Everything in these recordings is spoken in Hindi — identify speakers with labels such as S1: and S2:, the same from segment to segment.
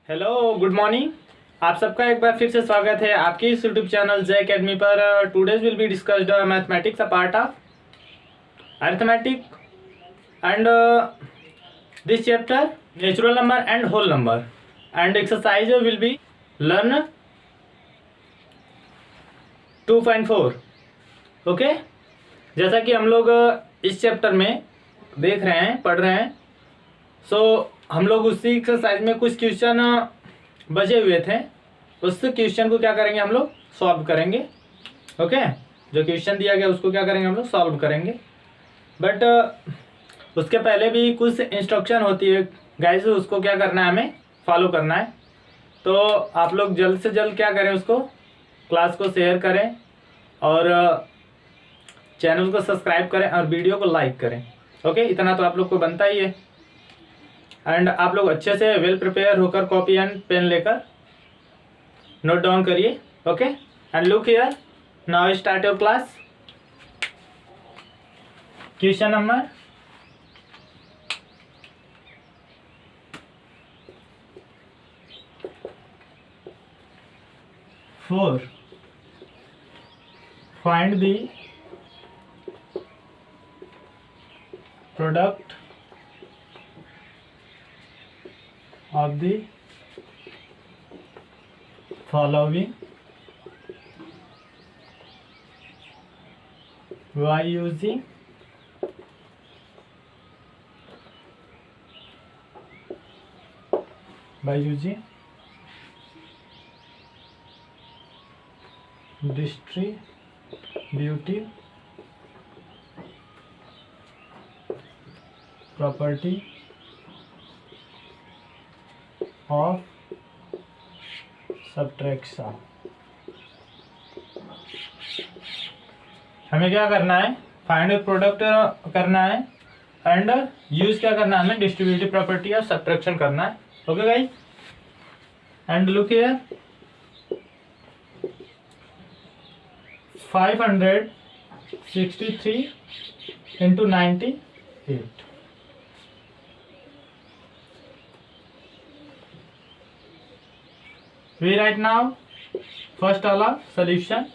S1: Hello, good morning. आप सबका एक बार फिर से स्वागत है आपकी इस यूट्यूब चैनल जे अकेडमी पर। Today's will be discussed mathematics a part of arithmetic and this chapter natural number and whole number and exercise will be learn 2.4। Okay, जैसा कि हम लोग इस चैप्टर में देख रहे हैं, पढ़ रहे हैं, सो हम लोग उसी एक्सरसाइज में कुछ क्वेश्चन बचे हुए थे। उस क्वेश्चन को क्या करेंगे, हम लोग सॉल्व करेंगे। ओके, जो क्वेश्चन दिया गया उसको क्या करेंगे, हम लोग सॉल्व करेंगे। बट उसके पहले भी कुछ इंस्ट्रक्शन होती है गाइस, उसको क्या करना है, हमें फॉलो करना है। तो आप लोग जल्द से जल्द क्या करें, उसको क्लास को शेयर करें और चैनल को सब्सक्राइब करें और वीडियो को लाइक करें। ओके, इतना तो आप लोग को बनता ही है। एंड आप लोग अच्छे से वेल प्रिपेयर होकर कॉपी एंड पेन लेकर नोट डाउन करिए। Okay, and look here, now start your class. Question number 4, find the product of the following by using distributive property of subtraction. हमें क्या करना है, फाइंड प्रोडक्ट करना है एंड यूज क्या करना है, हमें डिस्ट्रीब्यूटिव प्रॉपर्टी ऑफ सब्ट्रैक्शन करना है। Okay guys, and look here, 563 into 98। We write now first all of solution।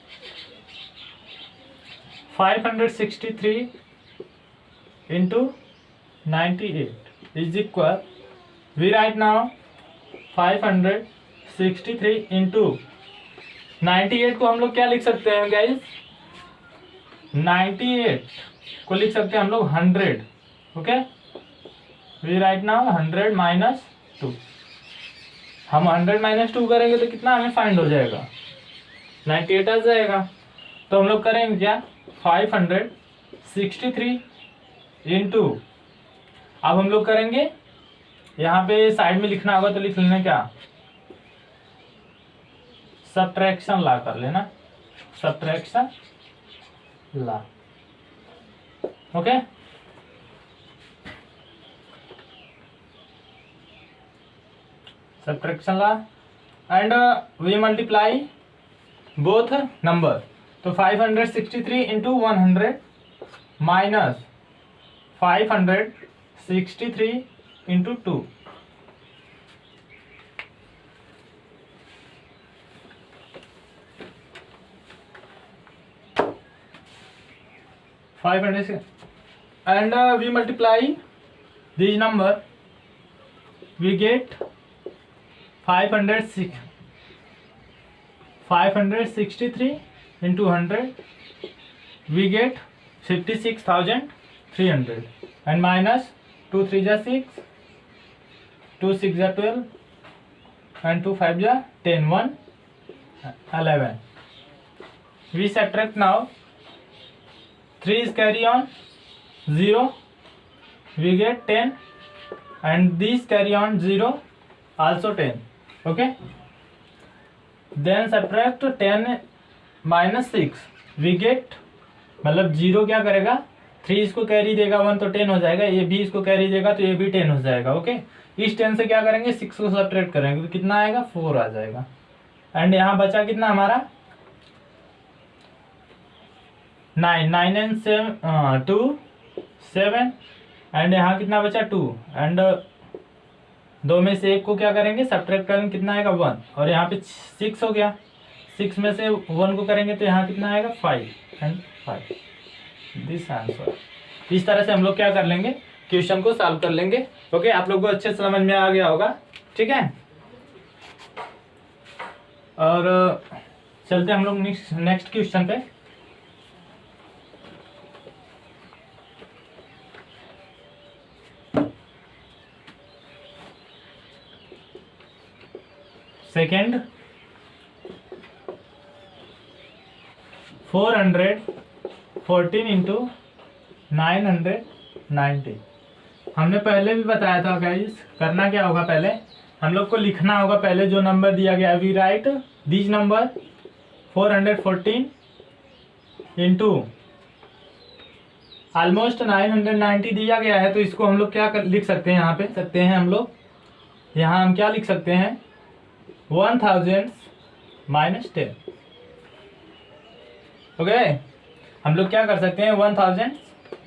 S1: 563 into 98 is equal, we write now 563 into 98 को हम लोग क्या लिख सकते हैं गाइस, 98 को लिख सकते हैं हम लोग 100। Okay, we write now 100 minus 2। हम 100 माइनस 2 करेंगे तो कितना हमें फाइंड हो जाएगा, 98 आ जाएगा। तो हम लोग करेंगे क्या, 563 इंटू, अब हम लोग करेंगे यहाँ पे साइड में लिखना होगा तो लिख लेना क्या, सब्ट्रैक्शन ला कर लेना, subtraction law. Okay, subtraction law and we multiply both number. तो 563 into 100 minus 563 into 2। 500 and we multiply these number, we get 563 into 100, we get 56,300 and minus 2 3 जा 6, 2 6 जा 12 and 2 5 जा 10, 1 11। we subtract now, 3 is carry on 0, we get 10 and this carry on 0 also 10। okay, then subtract 10 minus 6, we get, मतलब 0 क्या करेगा, 3 इसको कैरी देगा 1 तो 10 हो जाएगा, ये भी इसको कैरी देगा तो ये भी 10 हो जाएगा। ओके, इस 10 से क्या करेंगे, 6 को सब्ट्रैक्ट करेंगे तो कितना आएगा, 4 आ जाएगा। एंड यहाँ बचा कितना हमारा, 9 9 and 7 2 7 एंड यहाँ कितना बचा 2 एंड दो में से एक को क्या करेंगे, सब्ट्रैक्ट करेंगे, कितना आएगा 1, और यहाँ पे 6 हो गया, 6 में से 1 को करेंगे तो यहाँ कितना आएगा 5 एंड 5, दिस आंसर। इस तरह से हम लोग क्या कर लेंगे, क्वेश्चन को सॉल्व कर लेंगे। ओके, आप लोग को अच्छे से समझ में आ गया होगा, ठीक है। और चलते हम लोग नेक्स्ट क्वेश्चन पे। Second, 414 into 990। हमने पहले भी बताया था गाइस, करना क्या होगा, पहले हम लोग को लिखना होगा, पहले जो नंबर दिया गया we write this number 414 into almost 990 दिया गया है, तो इसको हम लोग क्या लिख सकते हैं, यहाँ पे सकते हैं हम लोग, यहाँ हम क्या लिख सकते हैं 1000 माइनस 10। ओके, हम लोग क्या कर सकते हैं 1000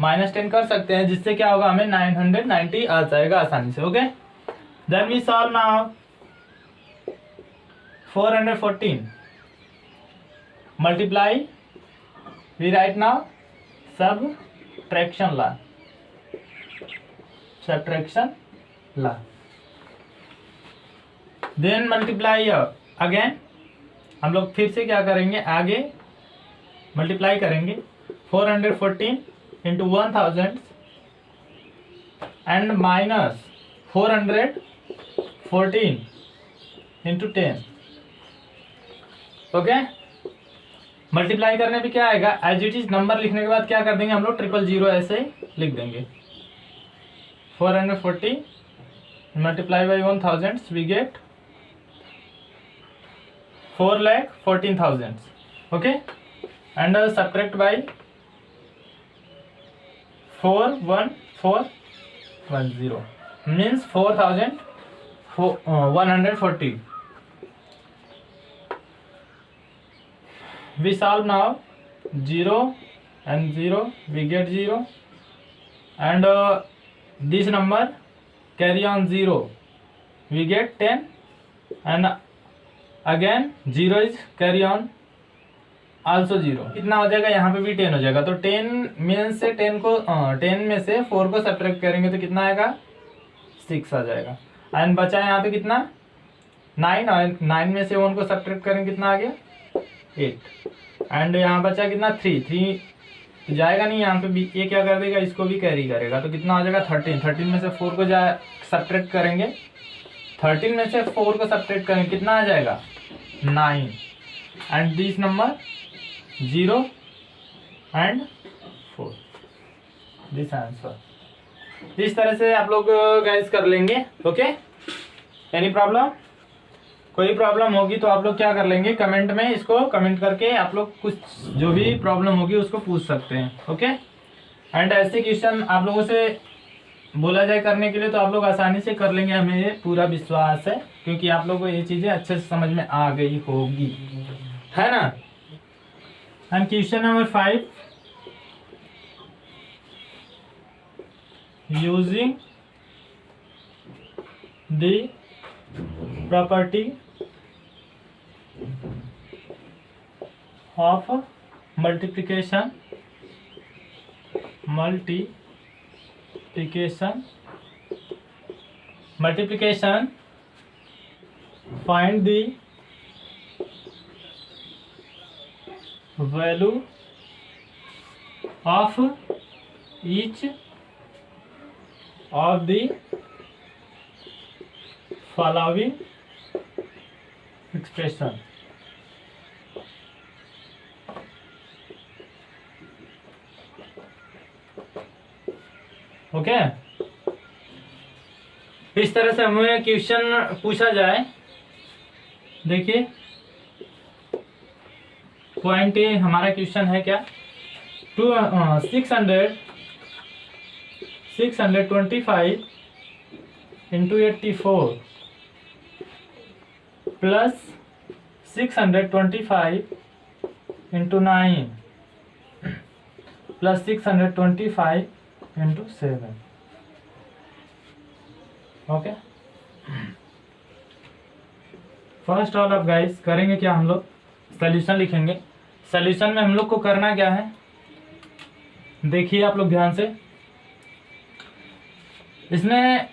S1: माइनस 10 कर सकते हैं, जिससे क्या होगा हमें 990 आ जाएगा आसानी से। Okay, then we solve now 414 multiply, we write now subtraction law, then multiply again, हम लोग फिर से क्या करेंगे, आगे मल्टीप्लाई करेंगे 414 into 1000 and minus 414 into 10। Okay, multiply करने पे क्या आएगा, एज इट इज नंबर लिखने के बाद क्या कर देंगे हम लोग 000 ऐसे लिख देंगे। 440 multiply by 1000 we get 4,14,000। Okay, and subtract by 41410 means 4,140। we solve now 0 and 0 we get 0 and this number carry on 0 we get 10 and again 0 is carry on also 0। कितना हो जाएगा, यहाँ पे भी 10 हो जाएगा, तो 10 में से 10 में से 4 को सब्ट्रैक्ट करेंगे तो कितना आएगा 6 आ जाएगा, एंड बचा यहाँ पे कितना 9, और 9 में से 1 को सब्ट्रैक्ट करेंगे कितना आ गया 8, एंड यहाँ बचा कितना 3 तो जाएगा नहीं, यहाँ पे भी ये क्या कर देगा, इसको भी कैरी करेगा, तो कितना हो जाएगा 13 में से 4 को सब्ट्रैक्ट करेंगे, 13 में से 4 को सब्ट्रैक्ट करेंगे कितना आ जाएगा 9, and this number 0 and 4, this answer. इस तरह से आप लोग गाइस कर लेंगे। ओके, एनी प्रॉब्लम, कोई प्रॉब्लम होगी तो आप लोग क्या कर लेंगे, कमेंट में इसको कमेंट करके आप लोग कुछ जो भी प्रॉब्लम होगी उसको पूछ सकते हैं। ओके, एंड ऐसे क्वेश्चन आप लोगों से बोला जाए करने के लिए तो आप लोग आसानी से कर लेंगे, हमें ये पूरा विश्वास है, क्योंकि आप लोगों को ये चीज़ें अच्छे से समझ में आ गई होगी, है ना। And question number 5, using the property of multiplication find the value of each of the following expression। Okay, इस तरह से हमें क्वेश्चन पूछा जाए। देखिए पॉइंट ए हमारा क्वेश्चन है क्या, 625 into 84 plus 625 into 9 plus 625 into 7। Okay, first all of guys करेंगे क्या, हम लोग सोल्यूशन लिखेंगे। सोल्यूशन में हम लोग को करना क्या है, देखिए आप लोग ध्यान से, इसमें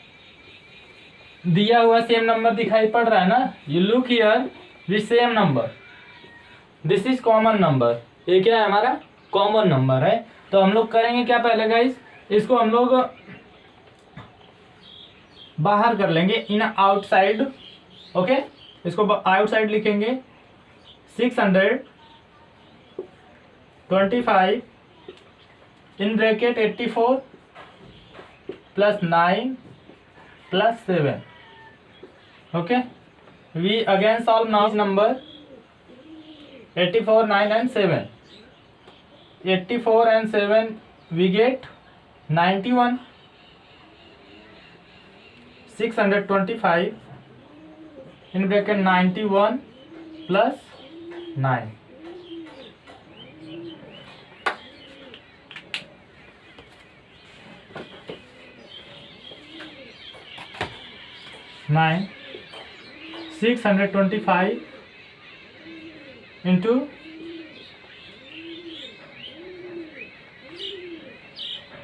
S1: दिया हुआ सेम नंबर दिखाई पड़ रहा है ना, you look here this same number, this is common number, ये क्या है हमारा कॉमन नंबर है। तो हम लोग करेंगे क्या पहले गाइस, इसको हम लोग बाहर कर लेंगे इन आउटसाइड, ओके, इसको आउटसाइड लिखेंगे 625 in bracket 84 plus 9 plus 7, okay. We again solve now number 84, 9 and 7, 84 and 7 we get 91, 625 in bracket 91 plus 9, nine 625 into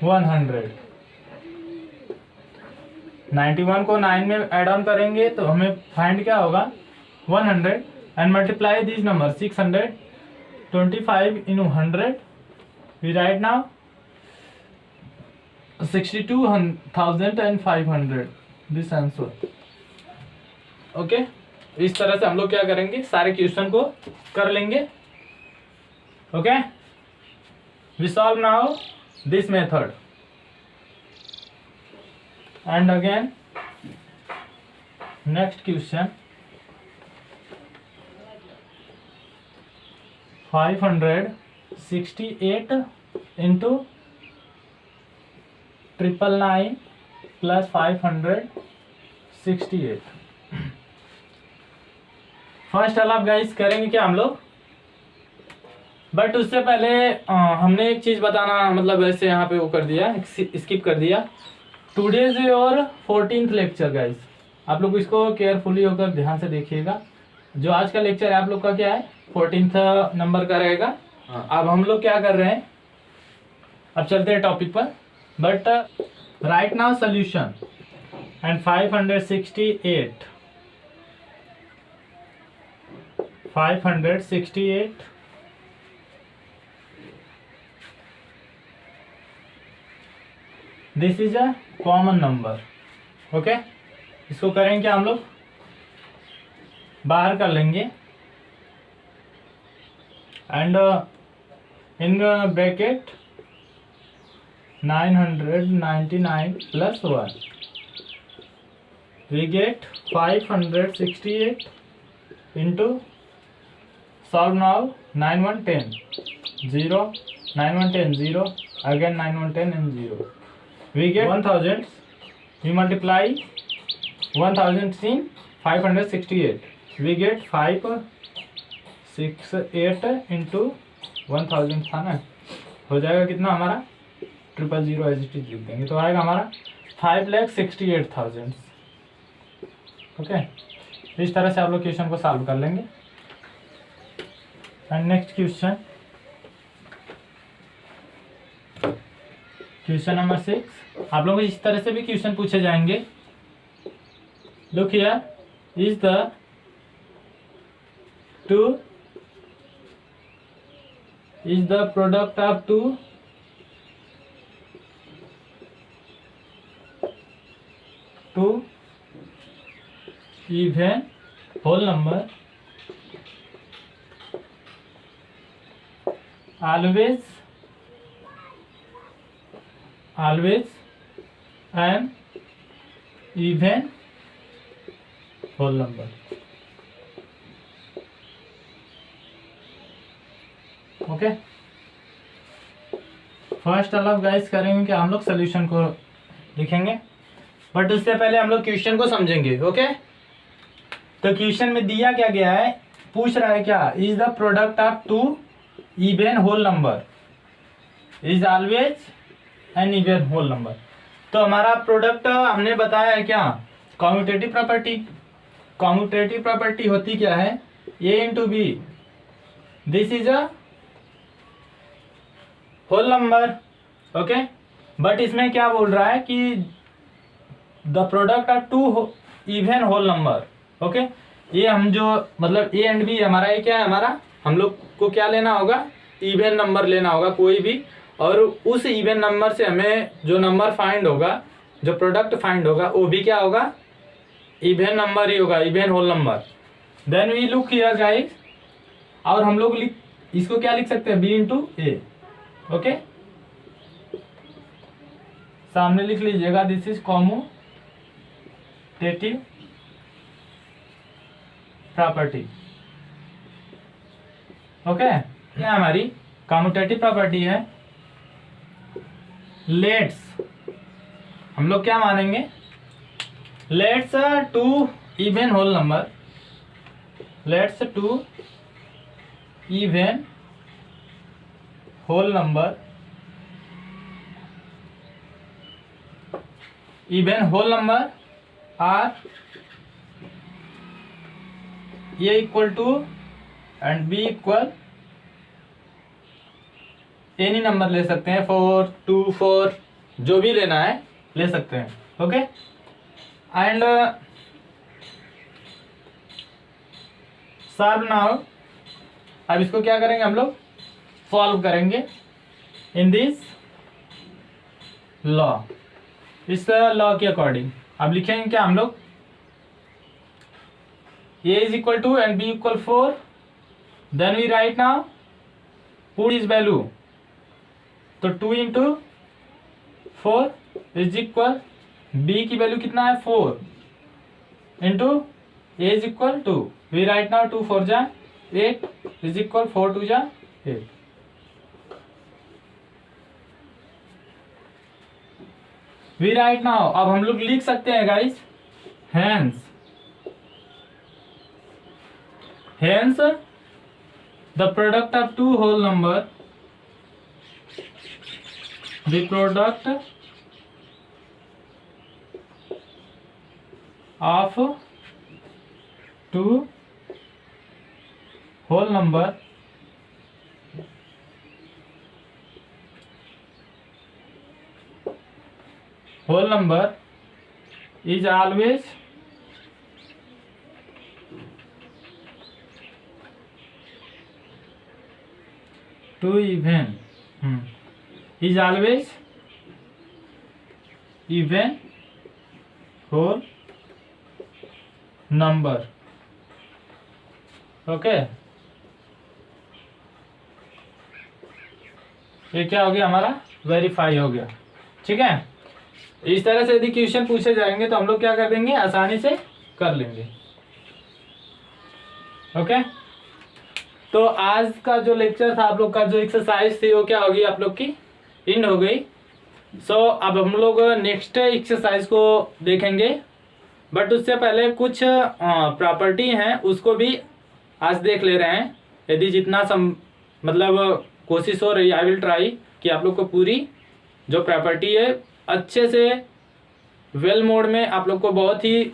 S1: 100, 91 को 9 में ऐड ऑन करेंगे तो हमें फाइंड क्या होगा 100 and multiply this number 625 in 100, we write now 62,500 this answer, okay. इस तरह से हम लोग क्या करेंगे, सारे क्वेश्चन को कर लेंगे, okay. We solve now this method and again next question 568 into 999 plus 568। First all आप गाइस करेंगे क्या हम लोग, बट उससे पहले हमने एक चीज बताना, मतलब वैसे यहाँ पे वो कर दिया, स्किप कर दिया। Today's your 14th lecture guys, आप लोग इसको केयरफुली होकर ध्यान से देखिएगा। जो आज का लेक्चर है आप लोग का क्या है 14th नंबर का रहेगा। अब हम लोग क्या कर रहे हैं, अब चलते हैं टॉपिक पर, but right now solution and 568 this is a common number, okay. इसको करेंगे क्या हम लोग, बाहर कर लेंगे and in bracket 999 plus 1 we get 568 into solve now 9 1 10 0 9 1 10 0 again 9 1 10 and 0, we get 1000, we multiply 1000 in 568, we get 568 into 1000 था ना, हो जाएगा कितना हमारा 000 एज इट इज लिख देंगे तो आएगा हमारा 5,68,000, ओके। इस तरह से आप लोग क्वेश्चन को सॉल्व कर लेंगे। एंड नेक्स्ट क्वेश्चन नंबर 6, आप लोगों को इस तरह से भी क्वेश्चन पूछे जाएंगे। Look here, is the product of two even whole number always an even whole number, okay. First अलग गाइस करेंगे कि हम लोग सोल्यूशन को लिखेंगे, बट उससे पहले हम लोग क्वेश्चन को समझेंगे, ओके। तो क्वेश्चन में दिया क्या गया है, पूछ रहा है क्या, is the product of two even whole number is always an even whole number. तो हमारा प्रोडक्ट हमने बताया है क्या, कम्यूटेटिव प्रॉपर्टी, कॉम्यूटेटिव प्रॉपर्टी होती क्या है, A into B, this is a whole number, okay. But इसमें क्या बोल रहा है कि the product of two even whole number, okay. ये हम जो मतलब ए एंड बी हमारा ये क्या है, हमारा हम लोग को क्या लेना होगा, इवन नंबर लेना होगा कोई भी, और उस इवन नंबर से हमें जो नंबर फाइंड होगा, जो प्रोडक्ट फाइंड होगा, वो भी क्या होगा, इवन नंबर ही होगा, even whole number. Then we look here guys, और हम लोग इसको क्या लिख सकते हैं, बी इंटू ए, ओके। सामने लिख लीजिएगा, this is commutative property, okay. क्या हमारी कॉम्यूटेटिव प्रॉपर्टी है, लेट्स हम लोग क्या मानेंगे, let's two even whole number, let's two even whole number, even whole number are a equal to and b equal any number ले सकते हैं, 4 2 4 जो भी लेना है ले सकते हैं, ओके। एंड सॉल्व नाउ, अब इसको क्या करेंगे हम लोग, सॉल्व करेंगे इन दिस लॉ, इस लॉ के अकॉर्डिंग। अब लिखेंगे क्या हम लोग, a is equal to and b equal 4, then we write now put its value, तो 2 इंटू 4 इज इक्वल, b की वैल्यू कितना है 4 into a is equal 2, we write now 2 4 जा 8 इज इक्वल 4 2 जा 8। वी राइट नाउ, अब हम लोग लिख सकते हैं guys, hence the product of two whole number, the product of two whole number is always two even, is always even whole number, okay. ये क्या हो गया हमारा, वेरीफाई हो गया, ठीक है। इस तरह से यदि क्वेश्चन पूछे जाएंगे तो हम लोग क्या कर देंगे, आसानी से कर लेंगे, ओके। तो आज का जो लेक्चर था, आप लोग का जो एक्सरसाइज थी, वो क्या होगी, आप लोग की एंड हो गई। सो अब हम लोग नेक्स्ट एक्सरसाइज को देखेंगे, बट उससे पहले कुछ प्रॉपर्टी हैं उसको भी आज देख ले रहे हैं। यदि जितना मतलब कोशिश हो रही है, आई विल ट्राई कि आप लोग को पूरी जो प्रॉपर्टी है अच्छे से वेल मोड में आप लोग को बहुत ही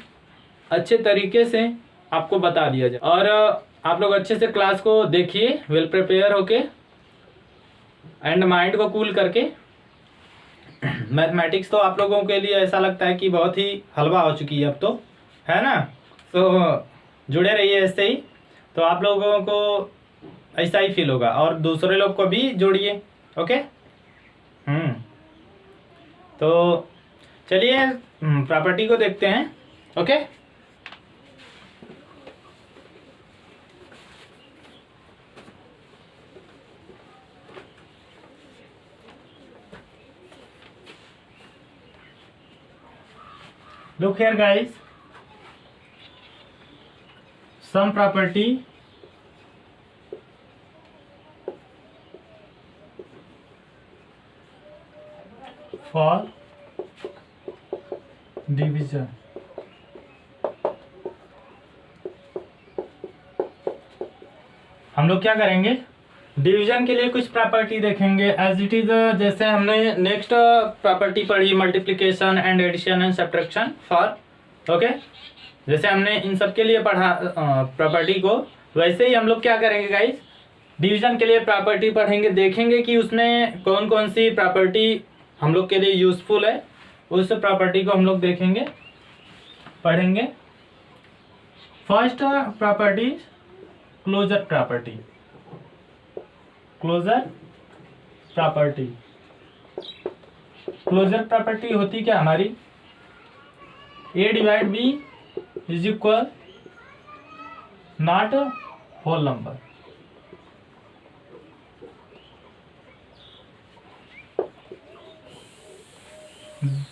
S1: अच्छे तरीके से आपको बता दिया जाए, और आप लोग अच्छे से क्लास को देखिए वेल प्रिपेयर होके एंड माइंड को कूल करके। मैथमेटिक्स तो आप लोगों के लिए ऐसा लगता है कि बहुत ही हलवा हो चुकी है अब तो, है ना। तो जुड़े रहिए ऐसे ही, तो आप लोगों को ऐसा ही फील होगा, और दूसरे लोग को भी जोड़िए, ओके। तो चलिए प्रॉपर्टी को देखते हैं, okay. Look here guys, some property for division, हम लोग क्या करेंगे, डिवीजन के लिए कुछ प्रॉपर्टी देखेंगे एज इट इज। जैसे हमने नेक्स्ट प्रॉपर्टी पढ़ी, multiplication and addition and subtraction for, okay. जैसे हमने इन सब के लिए पढ़ा प्रॉपर्टी को, वैसे ही हम लोग क्या करेंगे गाइस, डिवीजन के लिए प्रॉपर्टी पढ़ेंगे, देखेंगे कि उसमें कौन कौन सी प्रॉपर्टी हम लोग के लिए यूजफुल है, उस प्रॉपर्टी को हम लोग देखेंगे, पढ़ेंगे। First property closure property. Closure property, closure property होती क्या हमारी, A divide B is equal not whole number.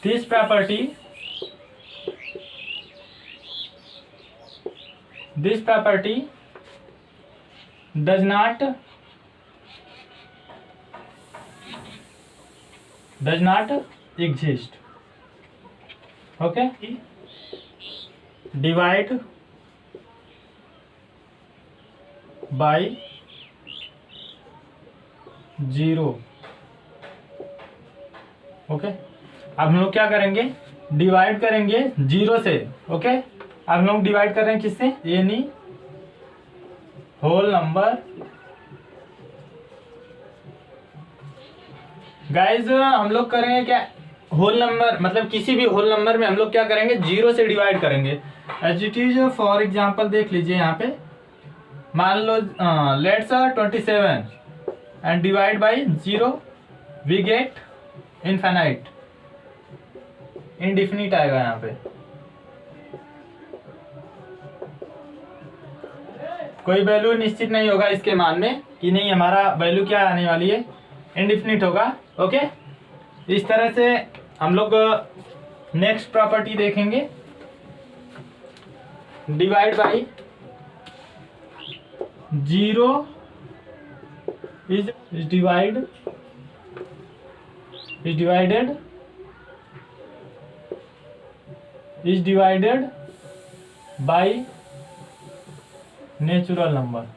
S1: This property does not exist. Okay, divide by 0. Okay, अब हम लोग क्या करेंगे, डिवाइड करेंगे 0 से। ओके, अब हम लोग डिवाइड कर रहे हैं किससे, यानी होल नंबर। गाइज हम लोग करेंगे क्या, होल नंबर मतलब किसी भी होल नंबर में हम लोग क्या करेंगे, 0 से डिवाइड करेंगे। As it is for example देख लीजिए यहाँ पे, मान लो let's 27 and divide by 0, we get infinite, indefinite आएगा यहाँ पे। कोई वैल्यू निश्चित नहीं होगा इसके मान में कि नहीं हमारा वैल्यू क्या आने वाली है, इंडिफिनिट होगा। ओके, इस तरह से हम लोग नेक्स्ट प्रॉपर्टी देखेंगे, divide by 0 is divided by natural number.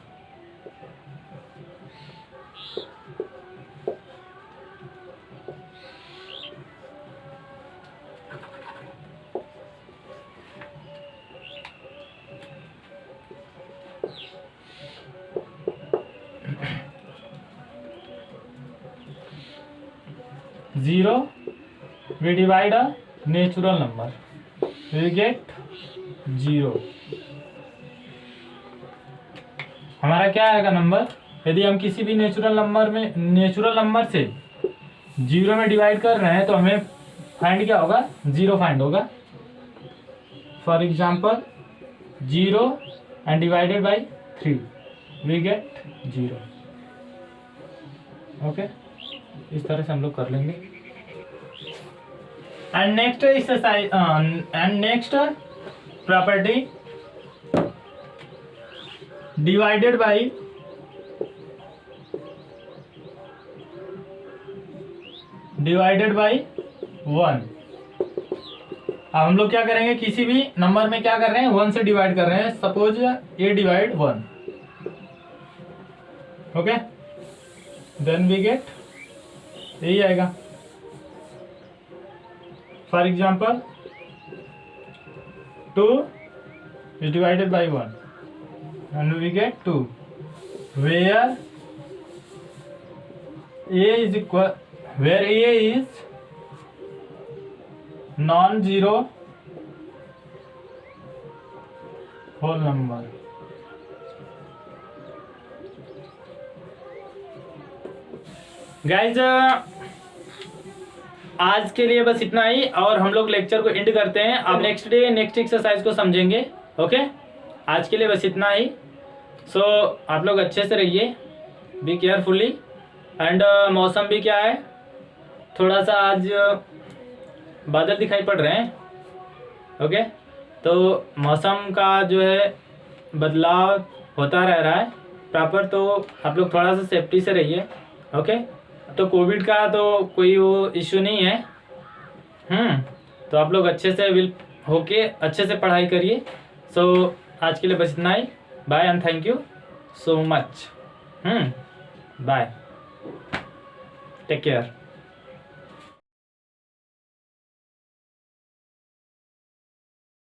S1: Zero we divide a natural number, we get 0। हमारा क्या आएगा नंबर, यदि हम किसी भी नेचुरल नंबर से 0 में डिवाइड कर रहे हैं तो हमें फाइंड क्या होगा, 0 फाइंड होगा। For example 0 and divided by 3 we get 0। Okay, इस तरह से हम लोग कर लेंगे। And next exercise and next property, divided by 1। अब हम लोग क्या करेंगे, किसी भी नंबर में क्या कर रहे हैं, 1 से डिवाइड कर रहे हैं। Suppose a divide 1। Okay, then we get, यही आएगा। For example 2 is divided by 1 and we get 2, where a is non-zero whole number। Guys आज के लिए बस इतना ही, और हम लोग लेक्चर को एंड करते हैं। अब नेक्स्ट डे नेक्स्ट एक्सरसाइज को समझेंगे। ओके, आज के लिए बस इतना ही। सो आप लोग अच्छे से रहिए, बी केयरफुली। एंड मौसम भी क्या है, थोड़ा सा आज बादल दिखाई पड़ रहे हैं। ओके, तो मौसम का जो है बदलाव होता रह रहा है प्रॉपर, तो आप लोग थोड़ा सा सेफ्टी से रहिए। ओके, तो कोविड का तो कोई वो इशू नहीं है। तो आप लोग अच्छे से विल होके अच्छे से पढ़ाई करिए। सो आज के लिए बस इतना ही। Bye and thank you so much. Bye, take care.